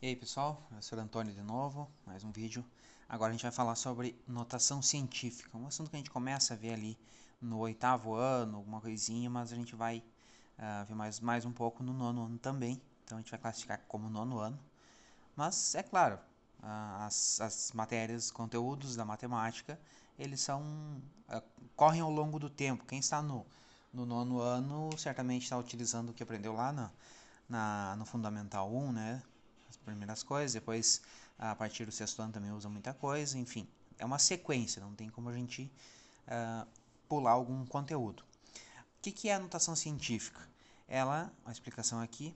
E aí pessoal, eu sou o Antônio de novo, mais um vídeo. Agora a gente vai falar sobre notação científica, um assunto que a gente começa a ver ali no 8º ano, alguma coisinha, mas a gente vai ver mais um pouco no 9º ano também, então a gente vai classificar como 9º ano. Mas é claro, as matérias, os conteúdos da matemática, eles correm ao longo do tempo. Quem está no 9º ano certamente está utilizando o que aprendeu lá no Fundamental 1, né? As primeiras coisas, depois a partir do 6º ano também usa muita coisa, enfim, é uma sequência, não tem como a gente pular algum conteúdo. O que é a notação científica? Ela, a explicação aqui,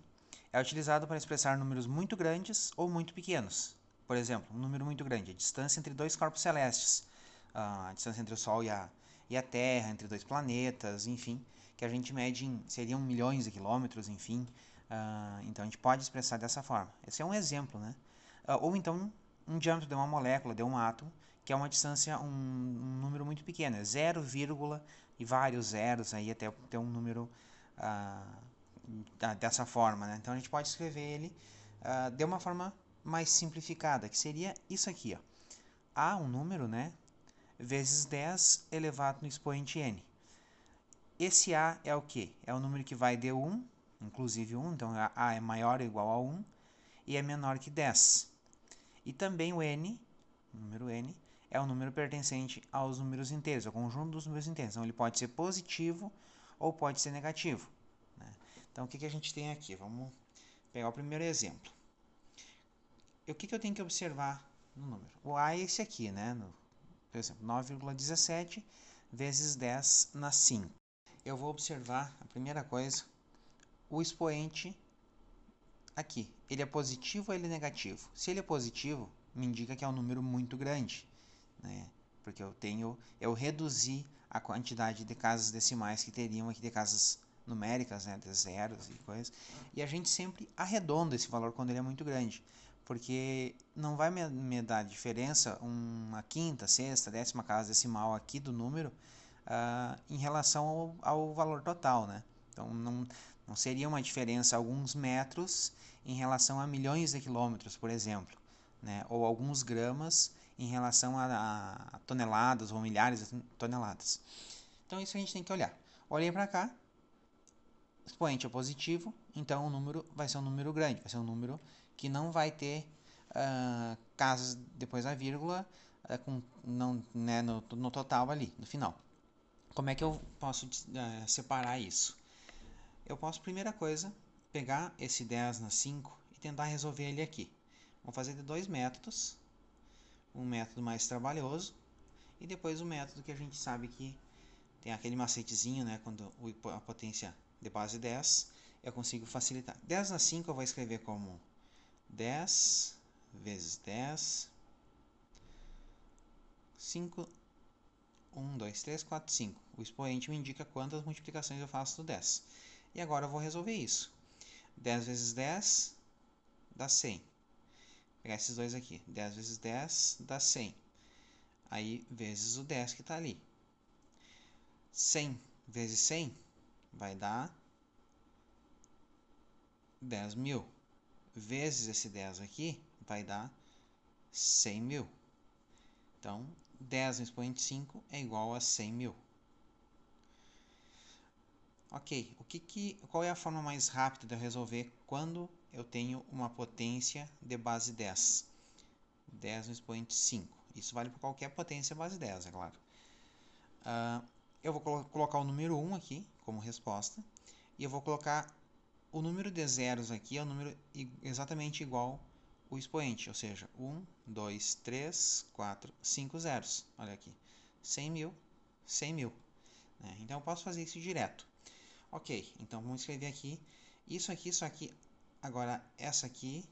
é utilizada para expressar números muito grandes ou muito pequenos. Por exemplo, um número muito grande, a distância entre dois corpos celestes, a distância entre o Sol e a Terra, entre dois planetas, enfim, que a gente mede seriam milhões de quilômetros, enfim. Então a gente pode expressar dessa forma. Esse é um exemplo, né? Ou então um diâmetro de uma molécula, de um átomo, que é uma distância, um número muito pequeno, é 0, e vários zeros aí até ter um número dessa forma, né? Então a gente pode escrever ele de uma forma mais simplificada, que seria isso aqui, ó. A, um número, né? Vezes 10 elevado no expoente n. Esse A é o que? É o número que vai de 1, inclusive 1, então A é maior ou igual a 1, e é menor que 10. E também o n, o número n, é o número pertencente aos números inteiros, ao conjunto dos números inteiros. Então ele pode ser positivo ou pode ser negativo, né? Então o que a gente tem aqui? Vamos pegar o primeiro exemplo. E o que eu tenho que observar no número? O A é esse aqui, né? Por exemplo, 9,17 vezes 10 na 5. Eu vou observar, a primeira coisa, o expoente aqui. Ele é positivo ou ele é negativo? Se ele é positivo, me indica que é um número muito grande, né? Porque eu reduzi a quantidade de casas decimais que teriam aqui, de casas numéricas, né, de zeros e coisas, e a gente sempre arredonda esse valor quando ele é muito grande, porque não vai me dar diferença uma quinta, sexta, décima casa decimal aqui do número em relação ao valor total, né? Então não seria uma diferença alguns metros em relação a milhões de quilômetros, por exemplo, né? Ou alguns gramas em relação a toneladas ou milhares de toneladas. Então isso a gente tem que olhar. Olhei para cá, o expoente é positivo, então o número vai ser um número grande, vai ser um número que não vai ter casas depois da vírgula né, no total ali, no final. Como é que eu posso separar isso? Eu posso, primeira coisa, pegar esse 10 na 5 e tentar resolver ele aqui. Vamos fazer de dois métodos. Um método mais trabalhoso e depois o método que a gente sabe que tem aquele macetezinho, né? Quando a potência de base 10, eu consigo facilitar. 10 na 5 eu vou escrever como 10 vezes 10, 5, 1, 2, 3, 4, 5. O expoente me indica quantas multiplicações eu faço do 10. E agora eu vou resolver isso. 10 vezes 10 dá 100. Vou pegar esses dois aqui. 10 vezes 10 dá 100. Aí, vezes o 10 que está ali. 100 vezes 100 vai dar 10 mil. Vezes esse 10 aqui vai dar 100 mil. Então, 10 no expoente 5 é igual a 100 mil. Ok, qual é a forma mais rápida de eu resolver quando eu tenho uma potência de base 10? 10 no expoente 5. Isso vale para qualquer potência base 10, é claro. Eu vou colocar o número 1 aqui como resposta. E eu vou colocar o número de zeros aqui, é o número exatamente igual ao expoente. Ou seja, 1, 2, 3, 4, 5 zeros. Olha aqui. 100 mil, 100 mil. Né? Então eu posso fazer isso direto. Ok, então vamos escrever aqui. Isso aqui, isso aqui. Agora, essa aqui,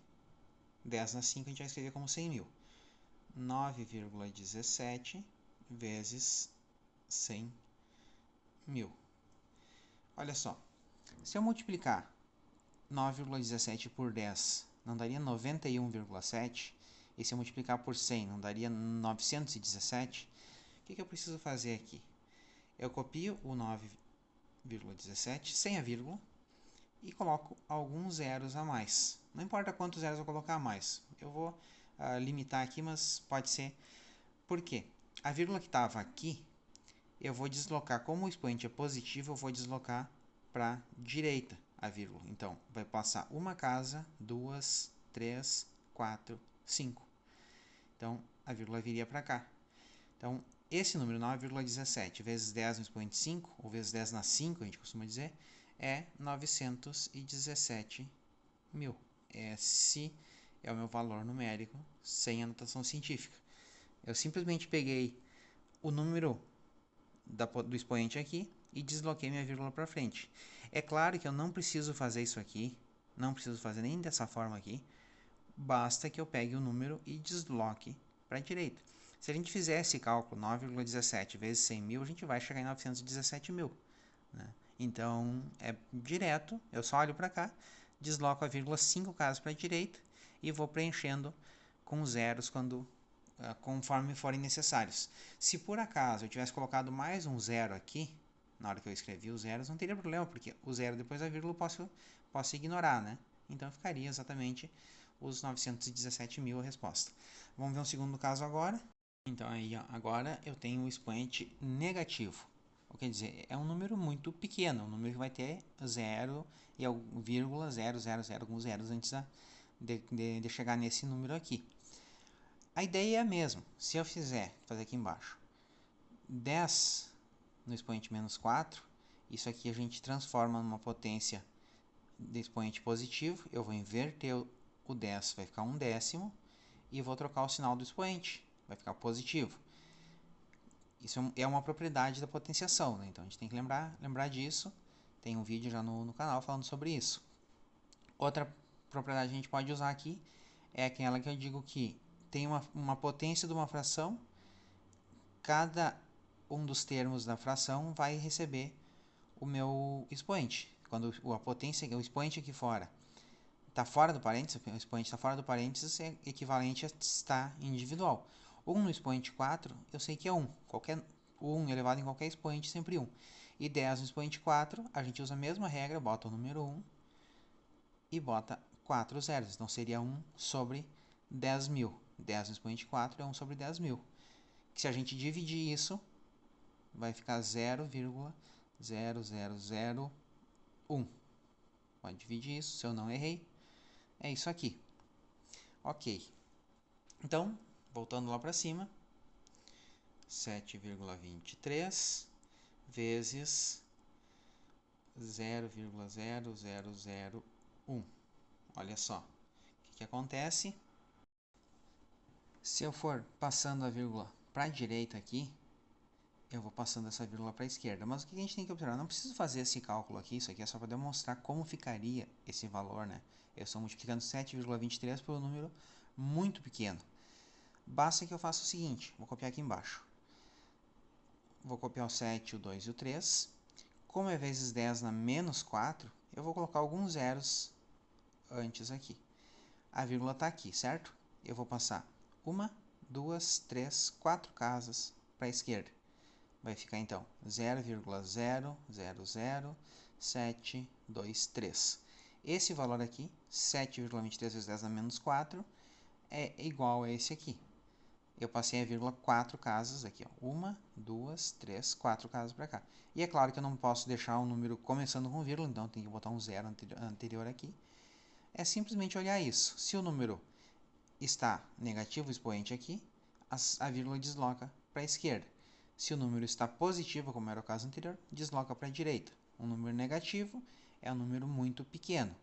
10 na 5, a gente vai escrever como 100 mil. 9,17 vezes 100 mil. Olha só, se eu multiplicar 9,17 por 10, não daria 91,7? E se eu multiplicar por 100, não daria 917? O que eu preciso fazer aqui? Eu copio o 9,17 sem a vírgula e coloco alguns zeros a mais. Não importa quantos zeros eu colocar a mais. Eu vou limitar aqui, mas pode ser. Por quê? A vírgula que estava aqui, eu vou deslocar, como o expoente é positivo, eu vou deslocar para a direita a vírgula. Então, vai passar uma casa, 2, 3, 4, 5. Então, a vírgula viria para cá. Então, esse número 9,17 vezes 10 no expoente 5, ou vezes 10 na 5, a gente costuma dizer, é 917 mil. Esse é o meu valor numérico sem anotação científica. Eu simplesmente peguei o número do expoente aqui e desloquei minha vírgula para frente. É claro que eu não preciso fazer isso aqui, não preciso fazer nem dessa forma aqui, basta que eu pegue o número e desloque para a direita. Se a gente fizer esse cálculo, 9,17 vezes 100 mil, a gente vai chegar em 917 mil. Né? Então, é direto, eu só olho para cá, desloco a vírgula 5 casas para a direita e vou preenchendo com zeros conforme forem necessários. Se por acaso eu tivesse colocado mais um zero aqui, na hora que eu escrevi os zeros, não teria problema, porque o zero depois da vírgula eu posso ignorar, né? Então ficaria exatamente os 917 mil a resposta. Vamos ver um segundo caso agora. Então aí, ó, agora eu tenho um expoente negativo. Quer dizer, é um número muito pequeno, um número que vai ter 0 e vírgula 000, alguns zeros antes de chegar nesse número aqui. A ideia é a mesma. Se eu fazer aqui embaixo, 10 no expoente menos 4, isso aqui a gente transforma numa potência de expoente positivo. Eu vou inverter o 10, vai ficar um décimo, e vou trocar o sinal do expoente, vai ficar positivo. Isso é uma propriedade da potenciação, né? Então a gente tem que lembrar disso. Tem um vídeo já no canal falando sobre isso. Outra propriedade que a gente pode usar aqui é aquela que eu digo que tem uma potência de uma fração, cada um dos termos da fração vai receber o meu expoente. Quando a potência, o expoente aqui fora está fora do parênteses, o expoente está fora do parênteses, é equivalente a estar individual. 1 no expoente 4, eu sei que é 1. Qualquer 1 elevado em qualquer expoente, sempre 1. E 10 no expoente 4, a gente usa a mesma regra, bota o número 1 e bota 4 zeros. Então seria 1 sobre 10 mil. 10 no expoente 4 é 1 sobre 10 mil. Se a gente dividir isso, vai ficar 0,0001. Pode dividir isso, se eu não errei. É isso aqui. Ok. Então, voltando lá para cima, 7,23 vezes 0,0001. Olha só. O que acontece? Se eu for passando a vírgula para a direita aqui, eu vou passando essa vírgula para a esquerda. Mas o que a gente tem que observar? Não preciso fazer esse cálculo aqui, isso aqui é só para demonstrar como ficaria esse valor, né? Eu estou multiplicando 7,23 por um número muito pequeno. Basta que eu faça o seguinte, vou copiar aqui embaixo. Vou copiar o 7, o 2 e o 3. Como é vezes 10 na menos 4, eu vou colocar alguns zeros antes aqui. A vírgula está aqui, certo? Eu vou passar 1, 2, 3, 4 casas para a esquerda. Vai ficar então 0,000723. Esse valor aqui, 7,23 vezes 10 na menos 4, é igual a esse aqui. Eu passei a vírgula 4 casas aqui, ó. 1, 2, 3, 4 casas para cá. E é claro que eu não posso deixar um número começando com vírgula, então tem que botar um zero anterior aqui. É simplesmente olhar isso. Se o número está negativo, o expoente aqui, a vírgula desloca para a esquerda. Se o número está positivo, como era o caso anterior, desloca para a direita. Um número negativo é um número muito pequeno,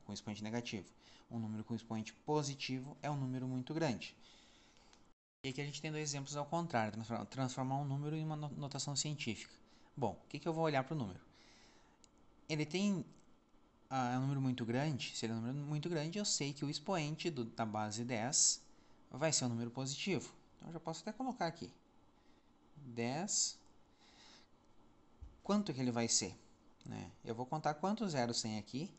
com expoente negativo. Um número com expoente positivo é um número muito grande. E aqui a gente tem dois exemplos ao contrário, transformar um número em uma notação científica. Bom, o que eu vou olhar para o número? Ele tem um número muito grande. Se ele é um número muito grande, eu sei que o expoente da base 10 vai ser um número positivo. Então eu já posso até colocar aqui. 10. Quanto que ele vai ser? Né? Eu vou contar quantos zeros tem aqui.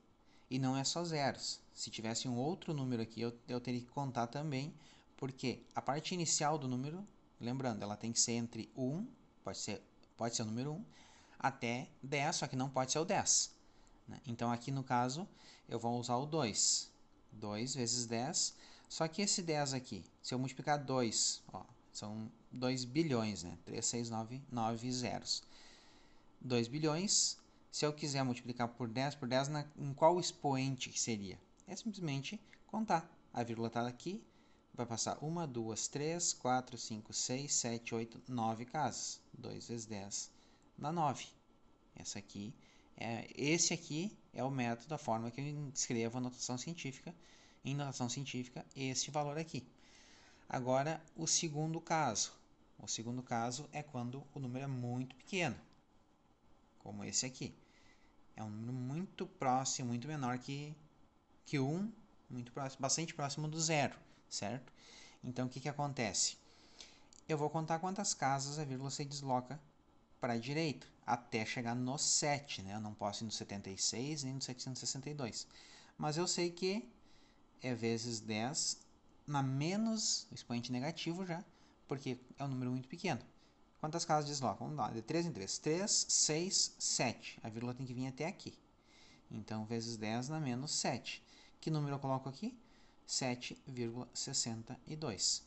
E não é só zeros. Se tivesse um outro número aqui, eu teria que contar também. Porque a parte inicial do número, lembrando, ela tem que ser entre 1, pode ser o número 1, até 10, só que não pode ser o 10. né? Então aqui no caso eu vou usar o 2. 2 vezes 10. Só que esse 10 aqui, se eu multiplicar 2, ó, são 2 bilhões, né? 3, 6, 9, 9 zeros. 2 bilhões. Se eu quiser multiplicar por 10 em qual expoente que seria? É simplesmente contar. A vírgula está aqui, vai passar 1, 2, 3, 4, 5, 6, 7, 8, 9 casas. 2 vezes 10 dá 9. Esse aqui é o método, a forma que eu escrevo a notação científica. Em notação científica, este valor aqui. Agora, o segundo caso. O segundo caso é quando o número é muito pequeno, como esse aqui. É um número muito próximo, muito menor que 1, muito próximo, bastante próximo do zero, certo? Então, o que acontece? Eu vou contar quantas casas a vírgula se desloca para a direita, até chegar no 7, né? Eu não posso ir no 76 nem no 762. Mas eu sei que é vezes 10 na menos o expoente negativo já, porque é um número muito pequeno. Quantas casas deslocam? Vamos lá, de 3 em 3. 3, 6, 7. A vírgula tem que vir até aqui. Então, vezes 10 na menos 7. Que número eu coloco aqui? 7,62.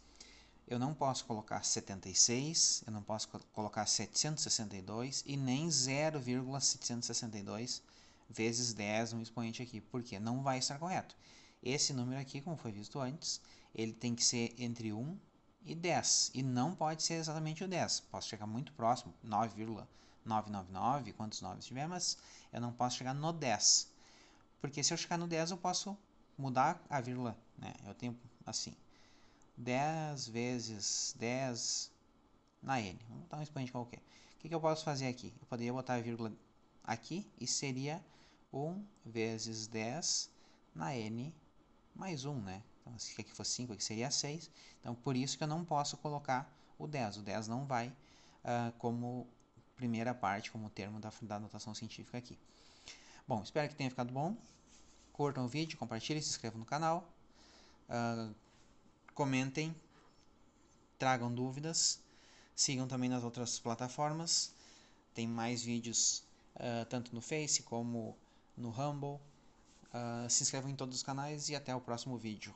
Eu não posso colocar 76, eu não posso colocar 762 e nem 0,762 vezes 10 no expoente aqui, porque não vai estar correto. Esse número aqui, como foi visto antes, ele tem que ser entre 1 e 10, e não pode ser exatamente o 10. Posso chegar muito próximo, 9,999, quantos 9 tiver, mas eu não posso chegar no 10. Porque se eu chegar no 10, eu posso mudar a vírgula, né? Eu tenho assim, 10 vezes 10 na n. Vamos botar um expoente qualquer. O que eu posso fazer aqui? Eu poderia botar a vírgula aqui e seria 1 vezes 10 na n mais 1, né? Então, se aqui fosse 5, aqui seria 6. Então, por isso que eu não posso colocar o 10. O 10 não vai como primeira parte, como termo da notação científica aqui. Bom, espero que tenha ficado bom. Curtam o vídeo, compartilhem, se inscrevam no canal. Comentem, tragam dúvidas. Sigam também nas outras plataformas. Tem mais vídeos tanto no Face como no Rumble. Se inscrevam em todos os canais e até o próximo vídeo.